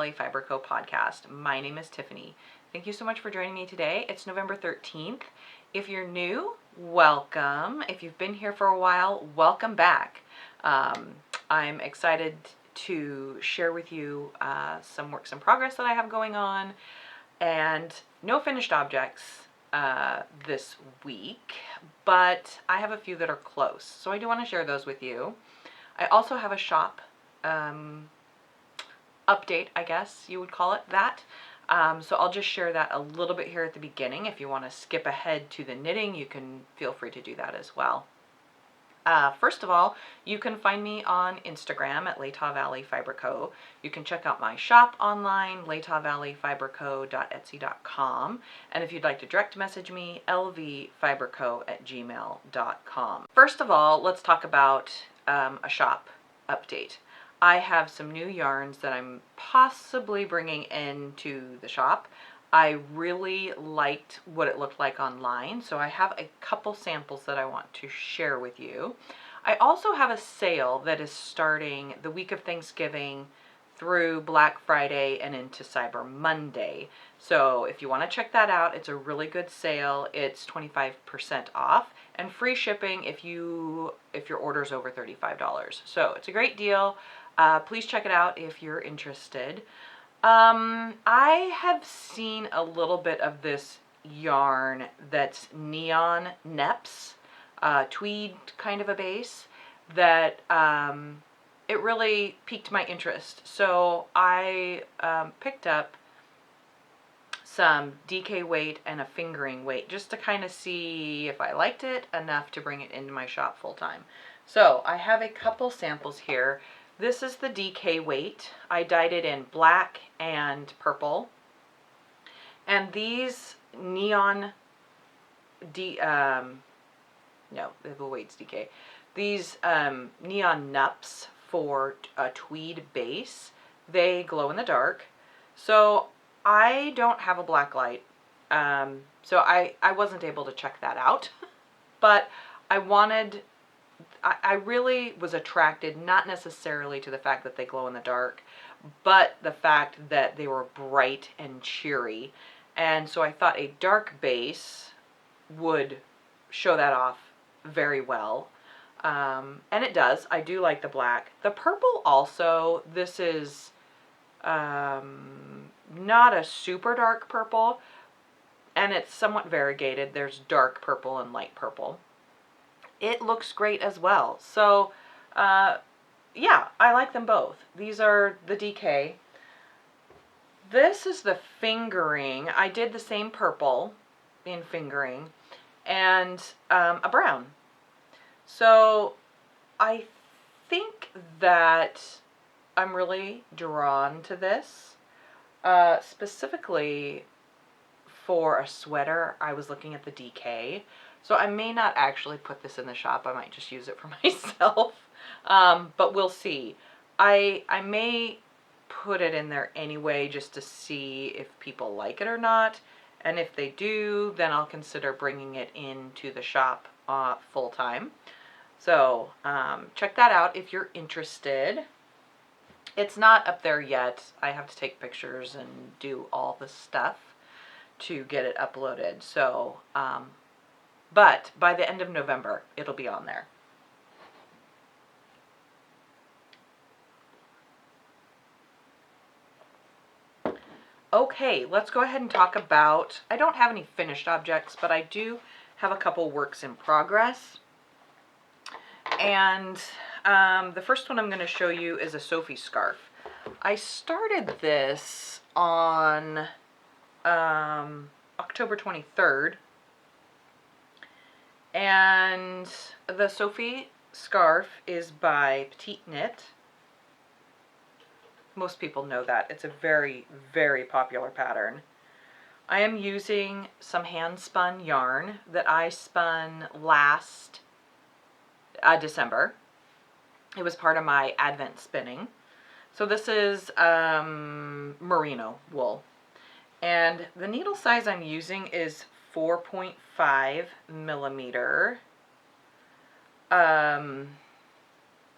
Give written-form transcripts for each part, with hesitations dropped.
Valley Fiber Co podcast. My name is Tiffany. Thank you so much for joining me today. It's November 13th. If you're new, welcome. If you've been here for a while, welcome back. I'm excited to share with you some works in progress that I have going on, and no finished objects this week, but I have a few that are close, so I do want to share those with you. I also have a shop update, I guess you would call it that. So I'll just share that a little bit here at the beginning. If you want to skip ahead to the knitting, you can feel free to do that as well. First of all, you can find me on Instagram at Latah Valley Fiber Co. You can check out my shop online, latahvalleyfiberco.etsy.com. And if you'd like to direct message me, lvfiberco@gmail.com. First of all, let's talk about a shop update. I have some new yarns that I'm possibly bringing into the shop. I really liked what it looked like online, so I have a couple samples that I want to share with you. I also have a sale that is starting the week of Thanksgiving through Black Friday and into Cyber Monday. So if you want to check that out, it's a really good sale. It's 25% off and free shipping if your order's over $35. So it's a great deal. Please check it out if you're interested. I have seen a little bit of this yarn that's neon neps, tweed kind of a base, that it really piqued my interest. So I picked up some DK weight and a fingering weight just to kind of see if I liked it enough to bring it into my shop full time. So I have a couple samples here. This is the DK weight. I dyed it in black and purple. And these neon, no, the weight's DK. These neon nups for a tweed base, they glow in the dark. So I don't have a black light, so I wasn't able to check that out. But I really was attracted not necessarily to the fact that they glow in the dark, but the fact that they were bright and cheery. And so I thought a dark base would show that off very well. And it does. I do like the black. The purple also, this is not a super dark purple, and it's somewhat variegated. There's dark purple and light purple. It looks great as well. So, yeah, I like them both. These are the DK. This is the fingering. I did the same purple in fingering and a brown. So I think that I'm really drawn to this. Specifically for a sweater, I was looking at the DK. So I may not actually put this in the shop. I might just use it for myself. But we'll see. I may put it in there anyway just to see if people like it or not. And if they do, then I'll consider bringing it into the shop full time. So check that out if you're interested. It's not up there yet. I have to take pictures and do all the stuff to get it uploaded. So, but by the end of November, it'll be on there. Okay, let's go ahead and talk about, I don't have any finished objects, but I do have a couple works in progress. And the first one I'm going to show you is a Sophie scarf. I started this on October 23rd. And the Sophie scarf is by Petite Knit. Most people know that. It's a very, very popular pattern. I am using some hand-spun yarn that I spun last December. It was part of my Advent spinning. So this is Merino wool. And the needle size I'm using is 4.5 millimeter. And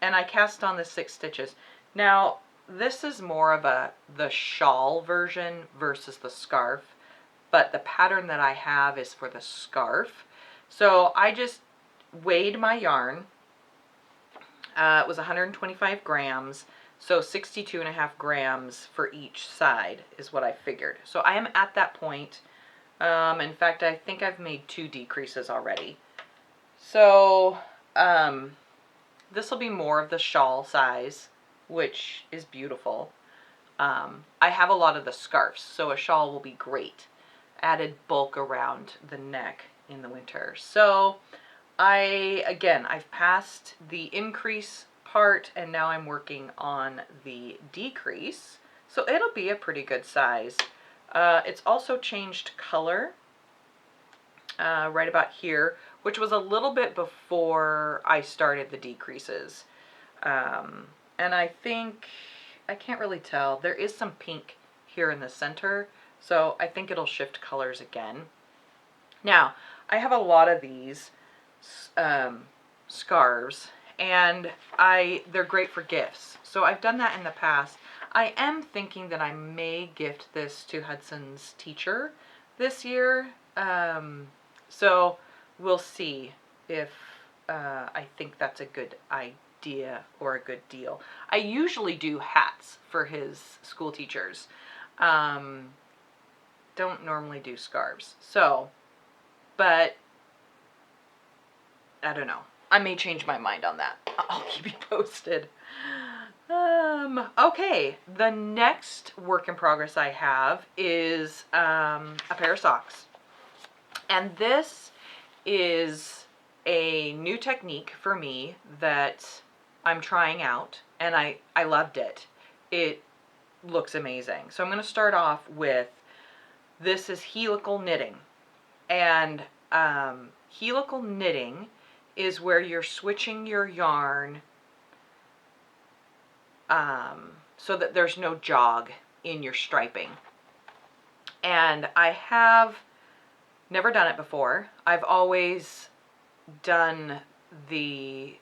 I cast on the 6 stitches. Now, this is more of the shawl version versus the scarf, but the pattern that I have is for the scarf. So I just weighed my yarn. It was 125 grams, so 62.5 grams for each side is what I figured. So I am at that point. In fact, I think I've made 2 decreases already. So this will be more of the shawl size, which is beautiful. I have a lot of the scarves, so a shawl will be great. Added bulk around the neck in the winter. So I've passed the increase part, and now I'm working on the decrease. So it'll be a pretty good size. It's also changed color right about here, which was a little bit before I started the decreases. And I think, I can't really tell, there is some pink here in the center, so I think it'll shift colors again. Now, I have a lot of these scarves, and they're great for gifts. So I've done that in the past. I am thinking that I may gift this to Hudson's teacher this year. So we'll see if I think that's a good idea or a good deal. I usually do hats for his school teachers. Don't normally do scarves. So, but I don't know. I may change my mind on that. I'll keep you posted. Okay, the next work in progress I have is a pair of socks. And this is a new technique for me that I'm trying out, and I loved it. It looks amazing. So I'm going to start off with, this is helical knitting. And helical knitting is where you're switching your yarn so that there's no jog in your striping. And I have never done it before. I've always done the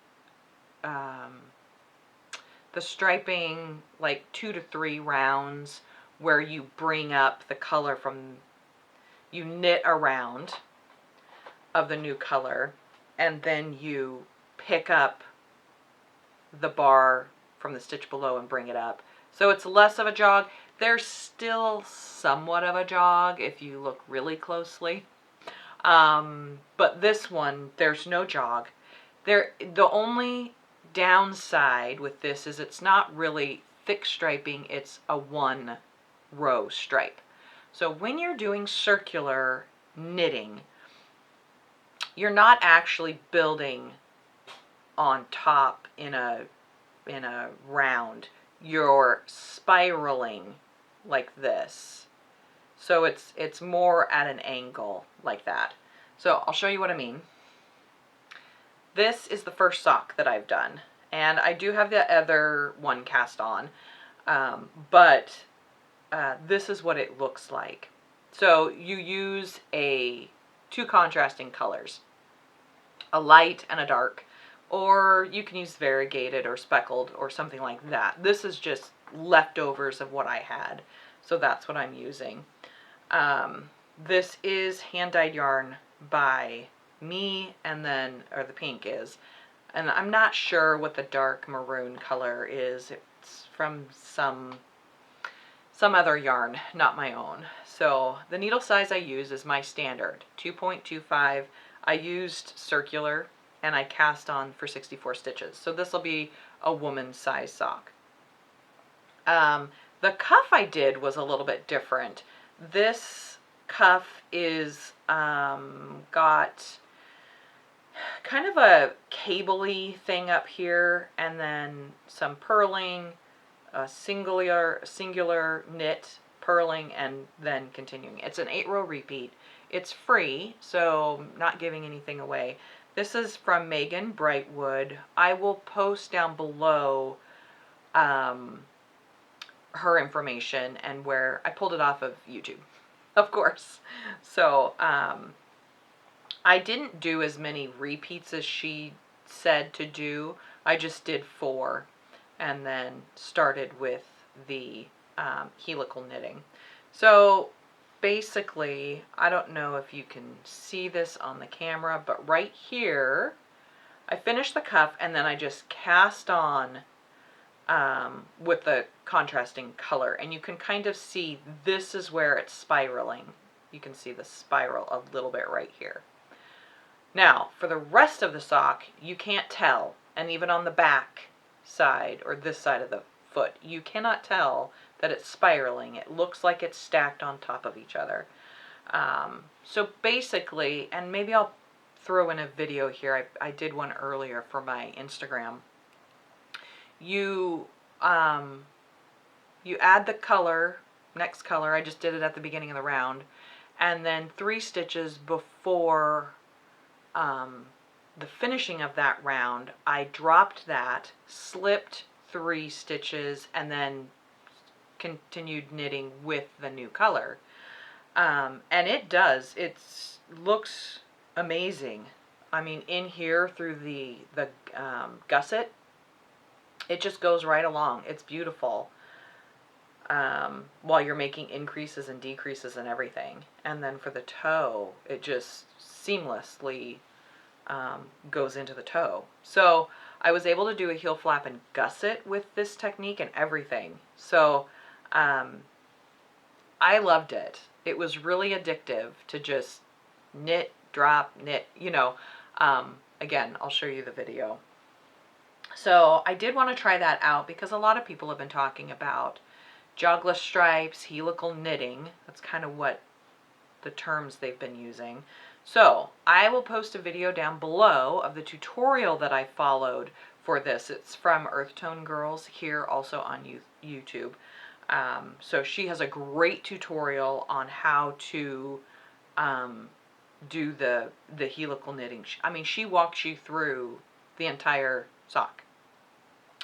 striping like 2 to 3 rounds, where you bring up the color from, you knit around of the new color, and then you pick up the bar from the stitch below and bring it up. So it's less of a jog. There's still somewhat of a jog if you look really closely. But this one, there's no jog. The only downside with this is it's not really thick striping, it's a 1 row stripe. So when you're doing circular knitting, you're not actually building on top in a round. You're spiraling like this. So it's more at an angle like that. So I'll show you what I mean. This is the first sock that I've done, and I do have the other one cast on, but this is what it looks like. So you use 2 contrasting colors, a light and a dark, or you can use variegated or speckled or something like that. This is just leftovers of what I had, so that's what I'm using. This is hand-dyed yarn by me, and then, or the pink is, and I'm not sure what the dark maroon color is. It's from some other yarn, not my own. So the needle size I use is my standard, 2.25. I used circular, and I cast on for 64 stitches. So this will be a woman's size sock. The cuff I did was a little bit different. This cuff is got kind of a cable-y thing up here, and then some purling, a singular knit, purling, and then continuing. It's an 8-row repeat. It's free, so not giving anything away. This is from Megan Brightwood. I will post down below her information and where I pulled it off of YouTube, of course. So I didn't do as many repeats as she said to do. I just did 4 and then started with the helical knitting. So basically, I don't know if you can see this on the camera, but right here, I finished the cuff and then I just cast on with the contrasting color, and you can kind of see this is where it's spiraling. You can see the spiral a little bit right here. Now, for the rest of the sock, you can't tell, and even on the back side, or this side of the foot, you cannot tell that it's spiraling. It looks like it's stacked on top of each other. So basically, and maybe I'll throw in a video here, I did one earlier for my Instagram. You add the color, next color, I just did it at the beginning of the round, and then 3 stitches before the finishing of that round, I dropped that, slipped 3 stitches, and then continued knitting with the new color. And it looks amazing. I mean, in here through the gusset, it just goes right along. It's beautiful. While you're making increases and decreases and everything. And then for the toe, it just seamlessly goes into the toe. So I was able to do a heel flap and gusset with this technique and everything. So I loved it. It was really addictive to just knit, drop, knit, you know. Again, I'll show you the video. So I did want to try that out because a lot of people have been talking about jogless stripes, helical knitting. That's kind of what the terms they've been using. So I will post a video down below of the tutorial that I followed for this. It's from Earthtone Girls here also on YouTube. So she has a great tutorial on how to do the helical knitting. I mean, she walks you through the entire sock.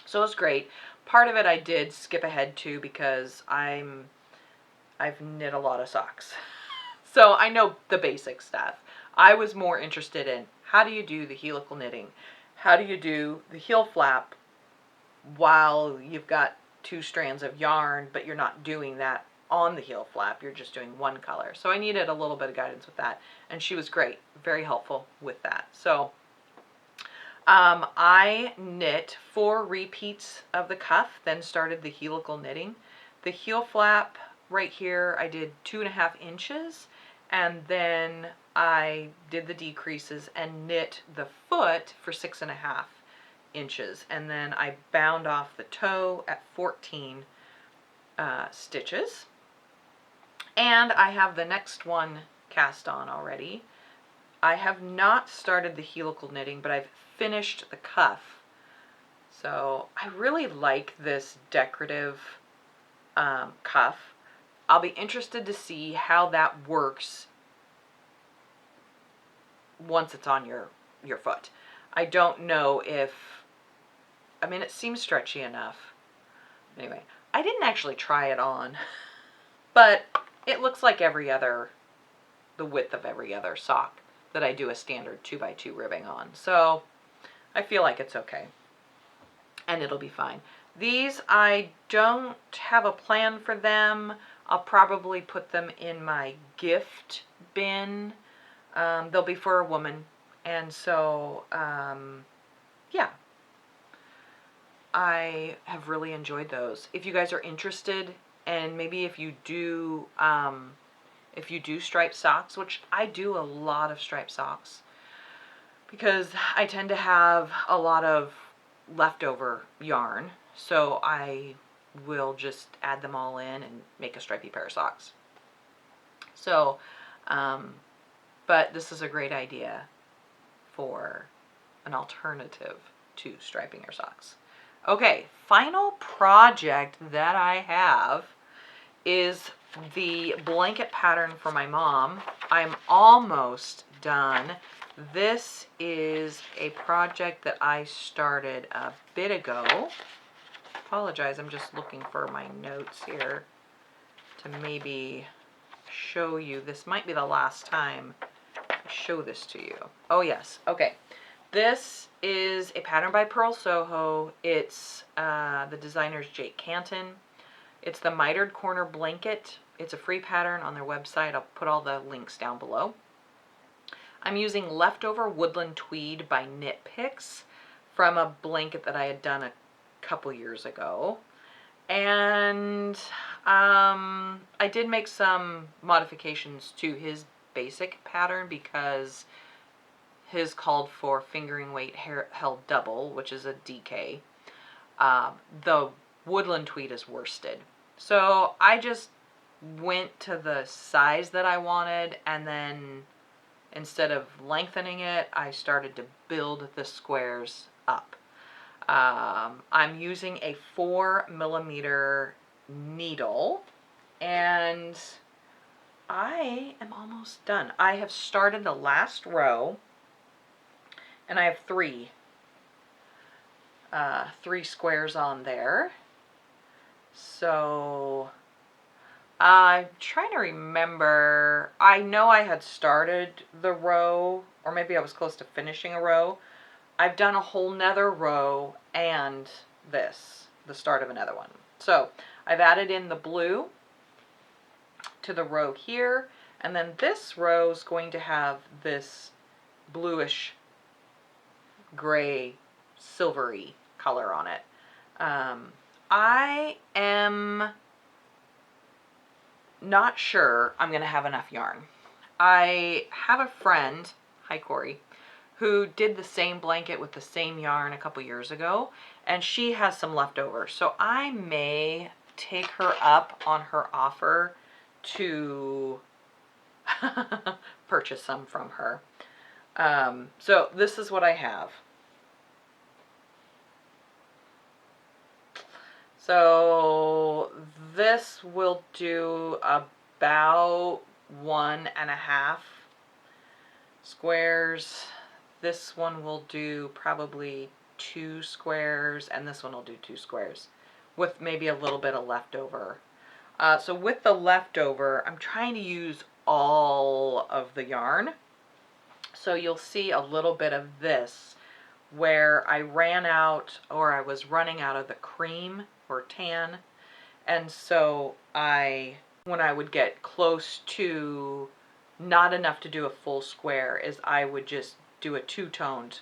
So it's great. Part of it I did skip ahead to because I've knit a lot of socks. So I know the basic stuff. I was more interested in how do you do the helical knitting? How do you do the heel flap while you've got 2 strands of yarn, but you're not doing that on the heel flap, you're just doing one color. So I needed a little bit of guidance with that, and she was great, very helpful with that. So I knit 4 repeats of the cuff, then started the helical knitting. The heel flap right here, I did 2.5 inches, and then I did the decreases and knit the foot for 6.5 inches, and then I bound off the toe at 14 stitches. And I have the next one cast on already. I have not started the helical knitting, but I've finished the cuff. So I really like this decorative cuff. I'll be interested to see how that works once it's on your foot. I don't know if, I mean, it seems stretchy enough. Anyway, I didn't actually try it on, but it looks like the width of every other sock that I do a standard 2x2 ribbing on. So I feel like it's okay. And it'll be fine. These, I don't have a plan for them. I'll probably put them in my gift bin. They'll be for a woman. And so, yeah. I have really enjoyed those. If you guys are interested, and maybe if you do striped socks, which I do a lot of striped socks, because I tend to have a lot of leftover yarn, so I will just add them all in and make a stripy pair of socks. So, but this is a great idea for an alternative to striping your socks. Okay, final project that I have is the blanket pattern for my mom. I'm almost done. This is a project that I started a bit ago. Apologize, I'm just looking for my notes here to maybe show you. This might be the last time I show this to you. Oh yes, okay. This is a pattern by Purl Soho. It's the designer's Jake Canton. It's the Mitered Corner Blanket. It's a free pattern on their website. I'll put all the links down below. I'm using leftover Woodland Tweed by Knit Picks from a blanket that I had done a couple years ago. And I did make some modifications to his basic pattern because his called for fingering weight held double, which is a DK. The Woodland Tweed is worsted. So I just went to the size that I wanted, and then instead of lengthening it, I started to build the squares up. I'm using a 4mm needle, and I am almost done. I have started the last row, and I have three squares on there. So I'm trying to remember. I know I had started the row, or maybe I was close to finishing a row. I've done a whole nother row and this, the start of another one. So I've added in the blue to the row here, and then this row is going to have this bluish gray silvery color on it. I am not sure I'm going to have enough yarn. I have a friend, hi Corey, who did the same blanket with the same yarn a couple years ago, and she has some leftovers. So I may take her up on her offer to purchase some from her. So this is what I have. So this will do about 1.5 squares. This one will do probably 2 squares, and this one will do 2 squares with maybe a little bit of leftover. So with the leftover, I'm trying to use all of the yarn. So you'll see a little bit of this where I ran out, or I was running out of the cream or tan, and so when I would get close to not enough to do a full square, is I would just do a two-toned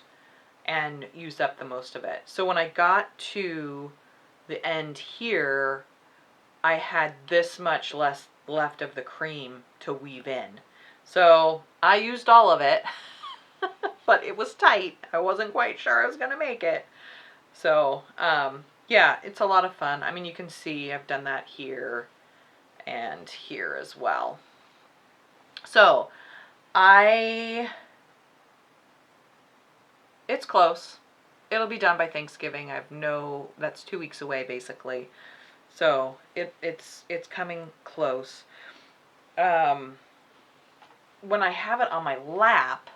and use up the most of it. So when I got to the end here, I had this much less left of the cream to weave in. So I used all of it, but it was tight. I wasn't quite sure I was going to make it. So, yeah, it's a lot of fun. I mean, you can see I've done that here and here as well. So, it's close. It'll be done by Thanksgiving. That's 2 weeks away basically. So, it's coming close. When I have it on my lap,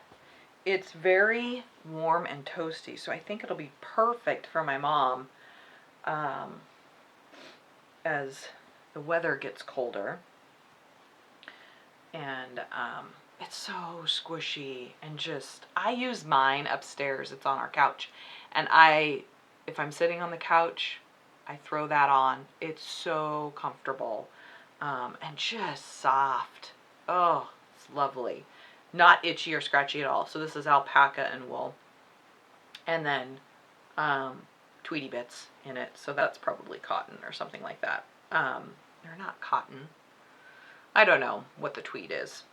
it's very warm and toasty, so I think it'll be perfect for my mom as the weather gets colder. And it's so squishy, and I use mine upstairs. It's on our couch, and if I'm sitting on the couch, I throw that on. It's so comfortable and just soft. Oh, it's lovely. Not itchy or scratchy at all. So this is alpaca and wool, and then Tweedy bits in it. So that's probably cotton or something like that. They're not cotton. I don't know what the tweed is.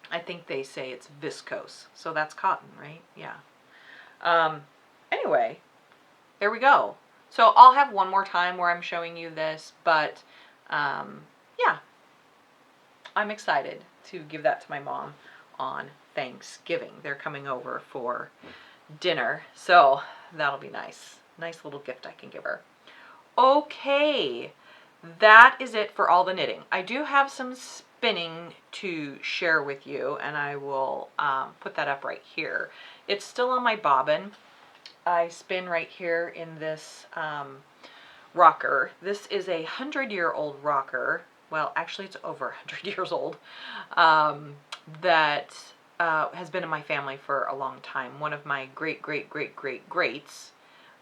I think they say it's viscose, so that's cotton, right? Yeah. Anyway, there we go. So I'll have one more time where I'm showing you this, but yeah, I'm excited to give that to my mom on Thanksgiving. They're coming over for dinner, so that'll be nice. Nice little gift I can give her. Okay, that is it for all the knitting. I do have some spinning to share with you, and I will put that up right here. It's still on my bobbin. I spin right here in this rocker. This is a 100-year-old rocker. Well, actually it's over 100 years old. That has been in my family for a long time. One of my great-great-great-great-greats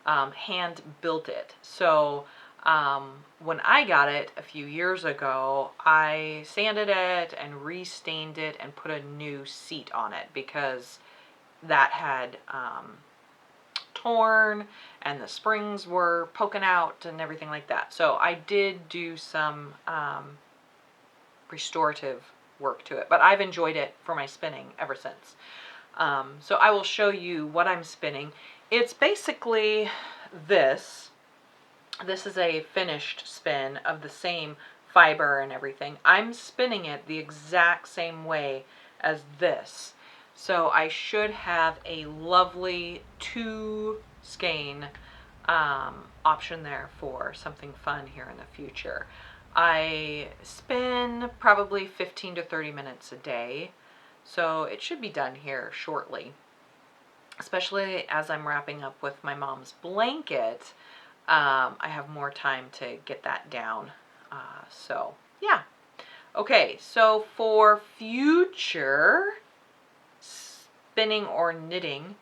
hand built it. So When I got it a few years ago, I sanded it and restained it and put a new seat on it because that had torn and the springs were poking out and everything like that. So I did do some restorative work to it, but I've enjoyed it for my spinning ever since. So I will show you what I'm spinning. It's basically this. This is a finished spin of the same fiber and everything. I'm spinning it the exact same way as this. So I should have a lovely 2 skein option there for something fun here in the future. I spin probably 15 to 30 minutes a day, so it should be done here shortly, especially as I'm wrapping up with my mom's blanket. I have more time to get that down. So yeah. Okay, so for future spinning or knitting,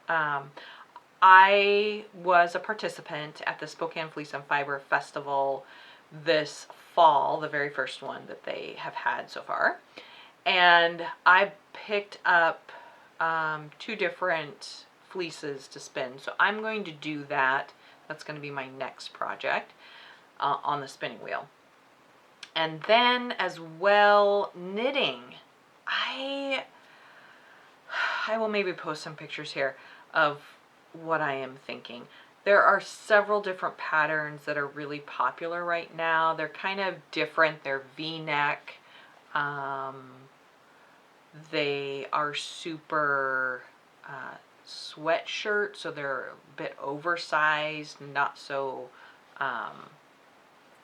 I was a participant at the Spokane Fleece and Fiber Festival this fall, the very first one that they have had so far. And I picked up 2 different fleeces to spin. So I'm going to do that. That's going to be my next project on the spinning wheel. And then as well, knitting. I will maybe post some pictures here of what I am thinking. There are several different patterns that are really popular right now. They're kind of different. They're V-neck. They are super sweatshirt, so they're a bit oversized, not so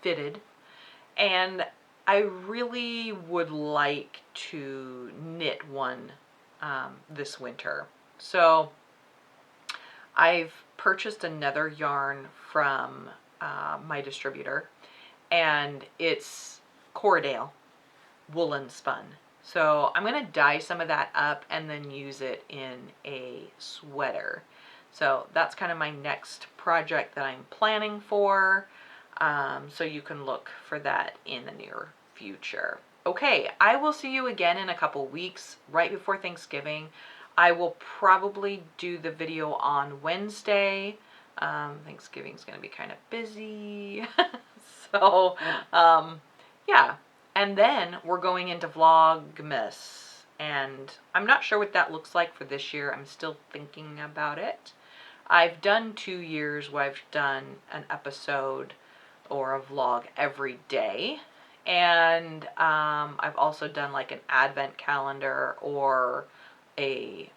fitted. And I really would like to knit one this winter. So I've purchased another yarn from my distributor, and it's Corriedale woolen spun. So I'm going to dye some of that up and then use it in a sweater. So that's kind of my next project that I'm planning for. So you can look for that in the near future. Okay, I will see you again in a couple weeks, right before Thanksgiving. I will probably do the video on Wednesday. Thanksgiving's going to be kind of busy. So, yeah. And then we're going into Vlogmas. And I'm not sure what that looks like for this year. I'm still thinking about it. I've done 2 years where I've done an episode or a vlog every day. And I've also done like an advent calendar or a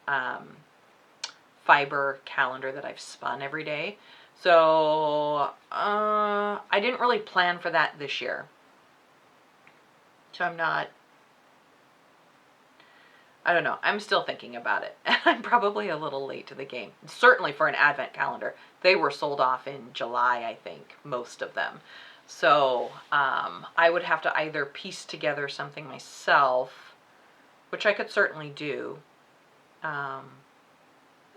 fiber calendar that I've spun every day. So I didn't really plan for that this year. So I don't know. I'm still thinking about it. I'm probably a little late to the game. Certainly for an advent calendar. They were sold off in July, I think, most of them. So I would have to either piece together something myself, which I could certainly do.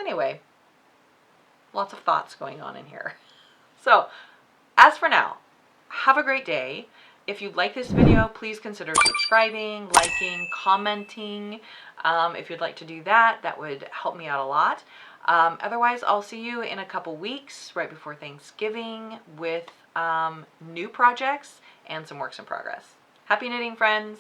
Anyway, lots of thoughts going on in here. So as for now, have a great day. If you like this video, please consider subscribing, liking, commenting. If you'd like to do that, that would help me out a lot. Otherwise, I'll see you in a couple weeks right before Thanksgiving with new projects and some works in progress. Happy knitting, friends!